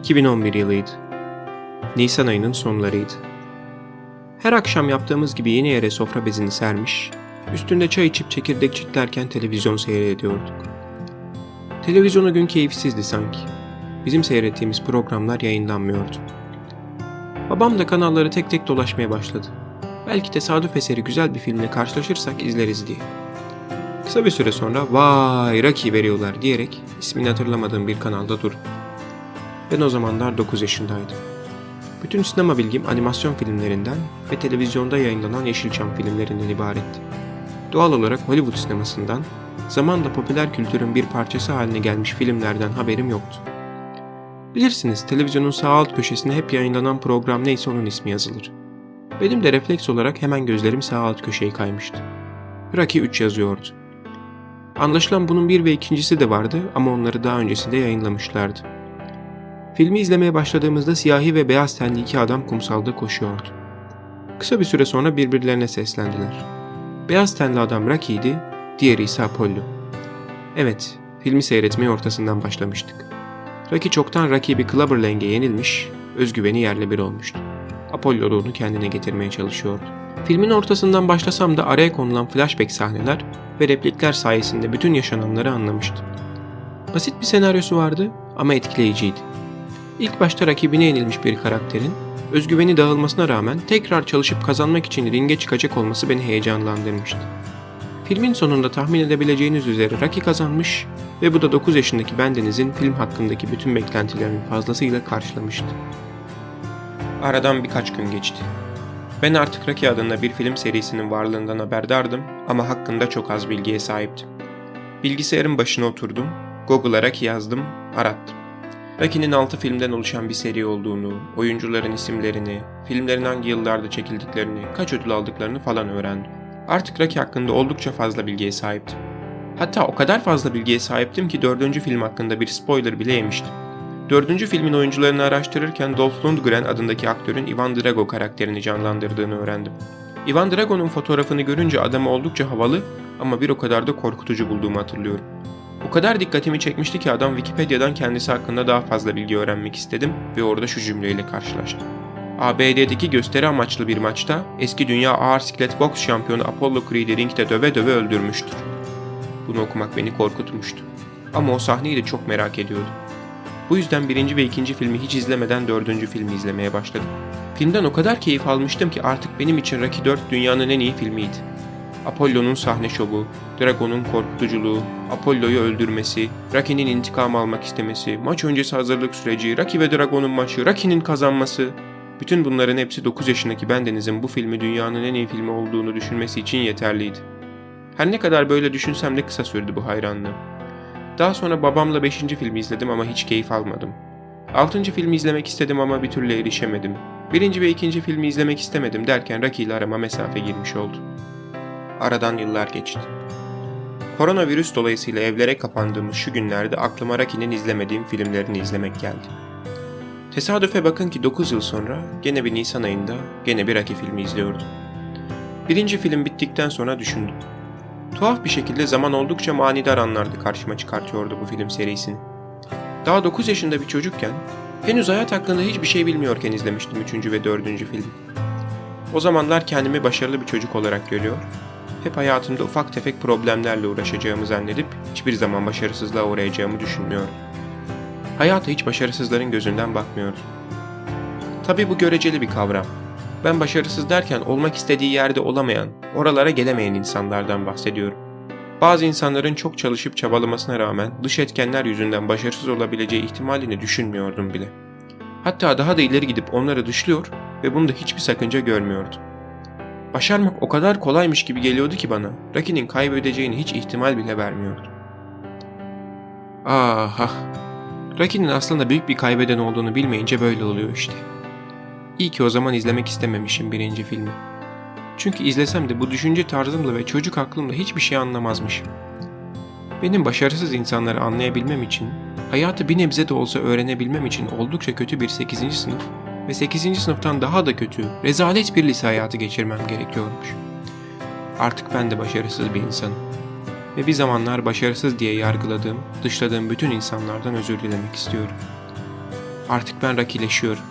2011 yılıydı. Nisan ayının sonlarıydı. Her akşam yaptığımız gibi yeni yere sofra bezini sermiş, üstünde çay içip çekirdek çitlerken televizyon seyrediyorduk. Televizyon o gün keyifsizdi sanki. Bizim seyrettiğimiz programlar yayınlanmıyordu. Babam da kanalları tek tek dolaşmaya başladı. Belki tesadüf eseri güzel bir filmle karşılaşırsak izleriz diye. Kısa bir süre sonra "Vay Rocky veriyorlar" diyerek ismini hatırlamadığım bir kanalda durdu. Ben o zamanlar 9 yaşındaydım. Bütün sinema bilgim animasyon filmlerinden ve televizyonda yayınlanan Yeşilçam filmlerinden ibaretti. Doğal olarak Hollywood sinemasından, zamanla popüler kültürün bir parçası haline gelmiş filmlerden haberim yoktu. Bilirsiniz, televizyonun sağ alt köşesine hep yayınlanan program neyse onun ismi yazılır. Benim de refleks olarak hemen gözlerim sağ alt köşeye kaymıştı. Rocky 3 yazıyordu. Anlaşılan bunun bir ve ikincisi de vardı ama onları daha öncesinde yayınlamışlardı. Filmi izlemeye başladığımızda siyahi ve beyaz tenli iki adam kumsalda koşuyordu. Kısa bir süre sonra birbirlerine seslendiler. Beyaz tenli adam Rocky'ydi, diğeri ise Apollo. Evet, filmi seyretmeye ortasından başlamıştık. Rocky çoktan rakibi Clubber Lang'e yenilmiş, özgüveni yerle bir olmuştu. Apollo da onu kendine getirmeye çalışıyordu. Filmin ortasından başlasam da araya konulan flashback sahneler ve replikler sayesinde bütün yaşananları anlamıştım. Basit bir senaryosu vardı ama etkileyiciydi. İlk başta rakibine yenilmiş bir karakterin özgüveni dağılmasına rağmen tekrar çalışıp kazanmak için ringe çıkacak olması beni heyecanlandırmıştı. Filmin sonunda tahmin edebileceğiniz üzere Rocky kazanmış ve bu da 9 yaşındaki bendenizin film hakkındaki bütün beklentilerinin fazlasıyla karşılamıştı. Aradan birkaç gün geçti. Ben artık Rocky adında bir film serisinin varlığından haberdardım ama hakkında çok az bilgiye sahiptim. Bilgisayarın başına oturdum, Google'a Rocky yazdım, arattım. Rocky'nin 6 filmden oluşan bir seri olduğunu, oyuncuların isimlerini, filmlerin hangi yıllarda çekildiklerini, kaç ödül aldıklarını falan öğrendim. Artık Rocky hakkında oldukça fazla bilgiye sahiptim. Hatta o kadar fazla bilgiye sahiptim ki 4. film hakkında bir spoiler bile yemiştim. 4. filmin oyuncularını araştırırken Dolph Lundgren adındaki aktörün Ivan Drago karakterini canlandırdığını öğrendim. Ivan Drago'nun fotoğrafını görünce adamı oldukça havalı ama bir o kadar da korkutucu bulduğumu hatırlıyorum. O kadar dikkatimi çekmişti ki adam Wikipedia'dan kendisi hakkında daha fazla bilgi öğrenmek istedim ve orada şu cümleyle karşılaştım. ABD'deki gösteri amaçlı bir maçta eski dünya ağır siklet boks şampiyonu Apollo Creed'i ringde döve döve öldürmüştür. Bunu okumak beni korkutmuştu. Ama o sahneyi de çok merak ediyordum. Bu yüzden 1. ve 2. filmi hiç izlemeden 4. filmi izlemeye başladım. Filmden o kadar keyif almıştım ki artık benim için Rocky 4 dünyanın en iyi filmiydi. Apollo'nun sahne şovu, Drago'nun korkutuculuğu, Apollo'yu öldürmesi, Rocky'nin intikam almak istemesi, maç öncesi hazırlık süreci, Rocky ve Drago'nun maçı, Rocky'nin kazanması... Bütün bunların hepsi 9 yaşındaki bendenizin bu filmi dünyanın en iyi filmi olduğunu düşünmesi için yeterliydi. Her ne kadar böyle düşünsem de kısa sürdü bu hayranlığım. Daha sonra babamla 5. filmi izledim ama hiç keyif almadım. 6. filmi izlemek istedim ama bir türlü erişemedim. 1. ve 2. filmi izlemek istemedim derken Rocky ile arama mesafe girmiş oldu. Aradan yıllar geçti. Koronavirüs dolayısıyla evlere kapandığımız şu günlerde aklıma Rocky'nin izlemediğim filmlerini izlemek geldi. Tesadüfe bakın ki 9 yıl sonra gene bir Nisan ayında gene bir Rocky filmi izliyordum. 1. film bittikten sonra düşündüm. Tuhaf bir şekilde zaman oldukça manidar anlarda karşıma çıkartıyordu bu film serisini. Daha 9 yaşında bir çocukken, henüz hayat hakkında hiçbir şey bilmiyorken izlemiştim 3. ve 4. filmi. O zamanlar kendimi başarılı bir çocuk olarak görüyor, hep hayatımda ufak tefek problemlerle uğraşacağımı zannedip hiçbir zaman başarısızlığa uğrayacağımı düşünmüyorum. Hayata hiç başarısızların gözünden bakmıyordum. Tabii bu göreceli bir kavram. Ben başarısız derken olmak istediği yerde olamayan, oralara gelemeyen insanlardan bahsediyorum. Bazı insanların çok çalışıp çabalamasına rağmen dış etkenler yüzünden başarısız olabileceği ihtimalini düşünmüyordum bile. Hatta daha da ileri gidip onları dışlıyor ve bunda hiçbir sakınca görmüyordum. Başarmak o kadar kolaymış gibi geliyordu ki bana, Rocky'nin kaybedeceğini hiç ihtimal bile vermiyordum. Ah. Rocky'nin aslında büyük bir kaybeden olduğunu bilmeyince böyle oluyor işte. İyi ki o zaman izlemek istememişim 1. filmi. Çünkü izlesem de bu düşünce tarzımla ve çocuk aklımla hiçbir şey anlamazmışım. Benim başarısız insanları anlayabilmem için, hayatı bir nebze de olsa öğrenebilmem için oldukça kötü bir 8. sınıf ve 8. sınıftan daha da kötü, rezalet bir lise hayatı geçirmem gerekiyormuş. Artık ben de başarısız bir insanım. Ve bir zamanlar başarısız diye yargıladığım, dışladığım bütün insanlardan özür dilemek istiyorum. Artık ben rakileşiyorum.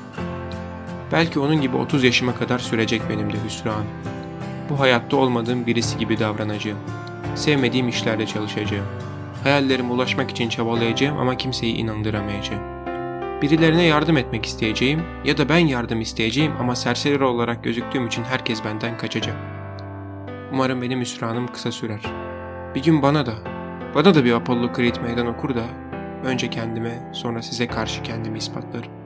Belki onun gibi 30 yaşıma kadar sürecek benim de hüsranım. Bu hayatta olmadığım birisi gibi davranacağım. Sevmediğim işlerde çalışacağım. Hayallerime ulaşmak için çabalayacağım ama kimseyi inandıramayacağım. Birilerine yardım etmek isteyeceğim ya da ben yardım isteyeceğim ama serseri olarak gözüktüğüm için herkes benden kaçacak. Umarım benim hüsranım kısa sürer. Bir gün bana da bir Apollo Creed meydan okur da önce kendime sonra size karşı kendimi ispatlarım.